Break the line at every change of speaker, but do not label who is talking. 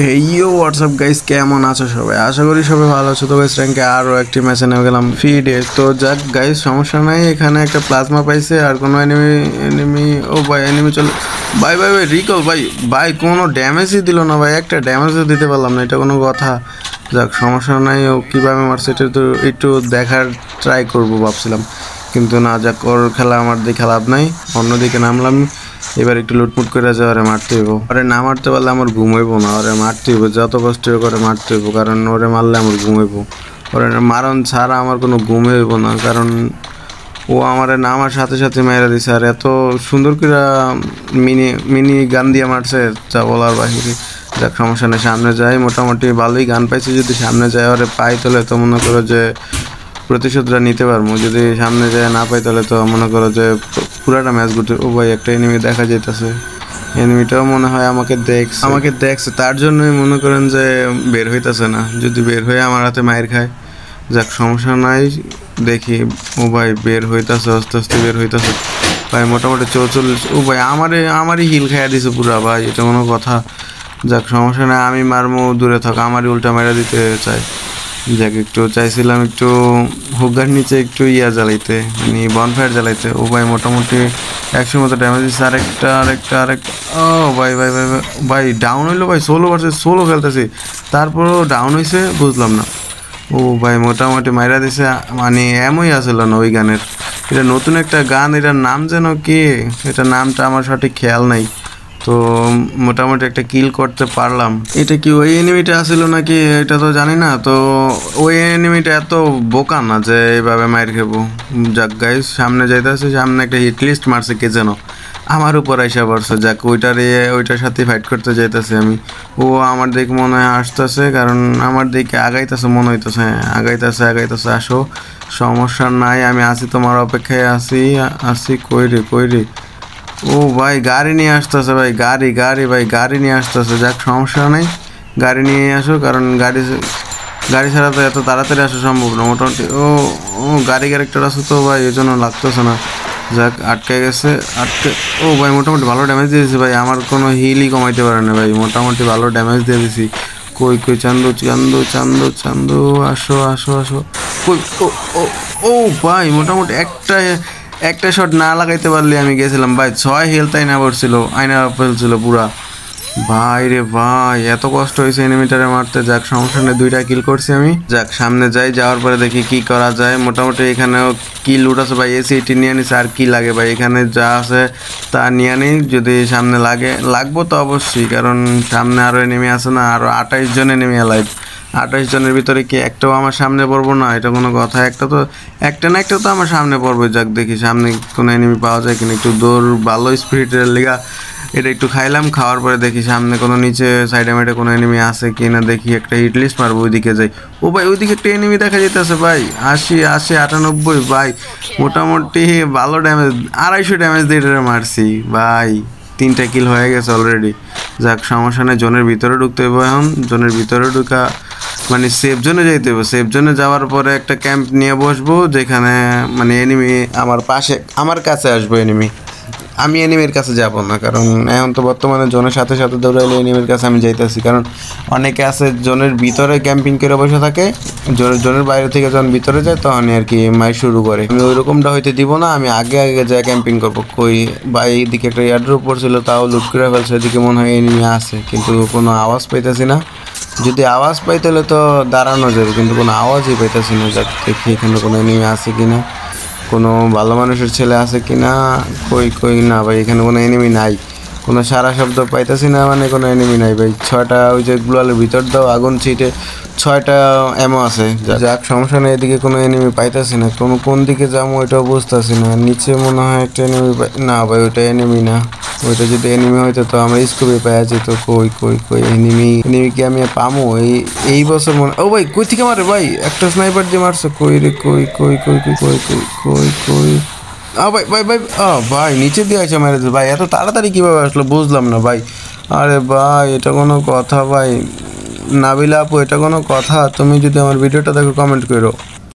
হেইও WhatsApp guys, কেমন আছো সবাই? আশা করি সবাই ভালো আছো। তো গাইস র্যাঙ্কে আরও একটি ম্যাচে নেমে গেলাম ফিডে। তো যাক গাইস, সমস্যা নাই, এখানে একটা প্লাজমা পাইছে আর কোনো এনিমি ও ভাই এনিমি চলে ভাই ভাই ভাই রিকল ভাই ভাই কোনো ড্যামেজই দিল না ভাই, একটা ড্যামেজও দিতে পারলাম না, এটা কোনো কথা? যাক সমস্যা নাই, ও কীভাবে মারছে এটা তো একটু দেখার ট্রাই করবো ভাবছিলাম, কিন্তু না, যাক ওর খেলা আমার দেখে লাভ নাই, অন্যদিকে নামলাম। এবার একটু লুটমুট করে যায়, ওরে মারতে হইব। ওরে না মারতে পারলে আমার ঘুম হইব না, ওরে মারতে হইব, যত কষ্ট করে মারতে হইব, কারণ ওরে মারলে আমার ঘুম হইব। ওরে মারণ ছাড়া আমার কোনো ঘুম হইব না, কারণ ও আমার নামার সাথে সাথে মেরে দিছে। আর এত সুন্দর করে মিনি মিনি গান দিয়ে মারছে, যা বলার বাহিরে। যাক সমস্যা নেই, সামনে যাই, মোটামুটি ভালোই গান পাইছি। যদি সামনে যায় ওরে পাই তাহলে তো মনে করো যে প্রতিশোধটা নিতে পারবো, যদি সামনে যায় না পাই তাহলে তো মনে করো যে পুরাটা ম্যাচ ঘুরতে। ও ভাই একটা এনিমি দেখা যাইতেছে, এনিমিটাও মনে হয় আমাকে দেখছে, তার জন্যই মনে করেন যে বের হইতেছে না। যদি বের হয়ে আমার হাতে মায়ের খায়, যাক সমস্যা নাই, দেখি। ও ভাই বের হইতেছে, আস্তে আস্তে বের হইতেছে ভাই, মোটামুটি 44। ও ভাই আমারই হিল খাইয়া দিছে পুরা ভাই, এটা কোনো কথা? যাক সমস্যা নাই, আমি মারমো, দূরে থাক, আমারই উল্টা মেরা দিতে চাই। যাক একটু চাইছিলাম একটু হুগার নিচে একটু জ্বালাইতে, মানে বনফায়ার জ্বালাইতে। ও ভাই মোটামুটি 100 মতো ড্যামেজ দিচ্ছে। আরেকটা ও ভাই ভাই ভাই ভাই ডাউন হইলো ভাই, সোলো ভার্সেস সোলো খেলতেছি, তারপরও ডাউন হয়েছে, বুঝলাম না। ও ভাই মোটামুটি মাইরা দিছে, মানে এমনই আসল না ওই গানের। এটা নতুন একটা গান, এটার নাম যেন কি, এটা নামটা আমার সঠিক খেয়াল নাই। তো মোটামুটি একটা কিল করতে পারলাম। এটা কি ওই এনিমিটা আসছিল নাকি এটা তো জানি না। তো ওই এনিমিটা এত বোকা না যে এইভাবে মাইর খেবো। যাক গাইস, সামনে যাইতেছে, সামনে একটা হিট লিস্ট মারছে কে যেন, আমার উপর আইসা পড়ছে। যাক ওইটার সাথে ফাইট করতে যাইতেছে আমি। ও আমার দিকে মনে হয় আসতেছে, কারণ আমার দিকে আগাইতেছে মনে হইতেছে, আগাইতেছে আসো, সমস্যা নাই, আমি আসি, তোমার অপেক্ষায় আসি। কই রে ও ভাই গাড়ি নিয়ে আসতেছে ভাই, গাড়ি নিয়ে আসতেছে। যাক সমস্যা নেই, গাড়ি নিয়ে আসো, কারণ গাড়ি ছাড়া তো এত তাড়াতাড়ি আসা সম্ভব না। মোটামুটি ও গাড়ি ক্যারেক্টার আছে তো ভাই, এই জন্য লাগতেছে না। যাক আটকে গেছে। ও ভাই মোটামুটি ভালো ড্যামেজ দিয়ে দিয়েছি ভাই, আমার কোনো হিলই কমাইতে পারে না ভাই, মোটামুটি ভালো ড্যামেজ দিয়ে দিছি। কই চান্দু আসো। কই ও ভাই মোটামুটি একটা শট না লাগাইতে পারলে আমি গেছিলাম ভাই। 6 হেলথ আয়না ফেলছিল পুরা ভাই রে ভাই, এত কষ্ট হয়েছে এনিমিটারে মারতে। যাক সমস্যা নেই, 2টা কিল করছি আমি। যাক সামনে যাওয়ার পরে দেখি কি করা যায়। মোটামুটি এখানেও কি লুট আছে ভাই, এসি নিয়ে নিছে, আর কি লাগে ভাই, এখানে যা আছে তা নিয়ে নিই, যদি সামনে লাগবো তো অবশ্যই, কারণ সামনে আরও এনিমি আছে না, আরও 28 জন এনিমি লাইভ। 28 জনের ভিতরে কি একটাও আমার সামনে পড়বো না? এটা কোনো কথা? একটা না একটা তো আমার সামনে পড়বে। যাক দেখি সামনে কোনো এনিমি পাওয়া যায় কিনা, একটু দৌড় ভালো স্পিরিটের লিগা এটা একটু খাইলাম, খাওয়ার পরে দেখি সামনে কোনো নিচে সাইডে মাইডে কোনো এনিমি আছে কি না, দেখি একটা হিট লিস্ট মারবো, ওইদিকে যাই। ও ভাই ওইদিকে একটা এনিমি দেখা যেতেছে ভাই, 80 98 ভাই, মোটামুটি ভালো ড্যামেজ, 250 ড্যামেজ দিয়ে এটা মারছি ভাই। 3টা কিল হয়ে গেছে অলরেডি। যাক সমস্যা নেই, জোনের ভিতরে ঢুকতে হবে এখন, জোনের ভিতরে ঢুকা মানে সেফ জোনে যাইতে হবে। সেফ জোনে যাওয়ার পরে একটা ক্যাম্প নিয়ে বসবো, যেখানে মানে এনিমি আমার কাছে আসবো এনিমি, আমি এনিমির কাছে যাব না, কারণ এখন তো বর্তমানে জোনের সাথে সাথে দৌড়াইলে এনিমির কাছে আমি যাইতেছি, কারণ অনেকে আছে জোনের ভিতরে ক্যাম্পিং করে বসে থাকে, জোনের বাইরে থেকে যখন ভিতরে যায় তখন আর কি মাই শুরু করে। আমি ওই রকমটা হইতে দিব না, আমি আগে যাই ক্যাম্পিং করবো। কই বা এইদিকে একটা এয়ারড্রপ পড়ছিল, তাও লুট করে ফেলছে, এদিকে মনে হয় এনিমি আছে, কিন্তু কোনো আওয়াজ পাইতেছি না। যদি আওয়াজ পাই তাহলে তো দাঁড়ানো যাবে, কিন্তু কোনো আওয়াজই পাইতেছি না। যাক দেখি এখানে কোনো এনিমি আছে কিনা, কোনো ভালো মানুষের ছেলে আছে কিনা। কই না ভাই, এখানে কোনো এনিমি নাই, কোনো সারা শব্দ পাইতেছি না, মানে কোনো এনিমি নাই ভাই। 6টা ওই যে গ্লোয়ালের ভিতর দাও আগুন ছিটে, 6টা এমো আছে। যাক সমস্যা নেই, এদিকে কোনো এনিমি পাইতেছি না, কোন দিকে যাবো ওইটাও বুঝতেছি না। নিচে মনে হয় একটা এনিমি, না ভাই ওইটা এনিমি না, ওইটা যদি এনিমি হইতো তো আমরা স্কুপে পাওয়া যেত। কই এনিমি কি আমি পামো এই বছর মনে? ও ভাই কই থেকে মারে ভাই, একটা স্নাইপার দিয়ে মারছে। কই ভাই নিচে দিয়ে আছে মেরেছে ভাই, এত তাড়াতাড়ি কিভাবে আসলো বুঝলাম না ভাই। আরে ভাই এটা কোনো কথা ভাই? নাবিলা আপু এটা কোনো কথা? তুমি যদি আমার ভিডিওটা দেখো কমেন্ট করো।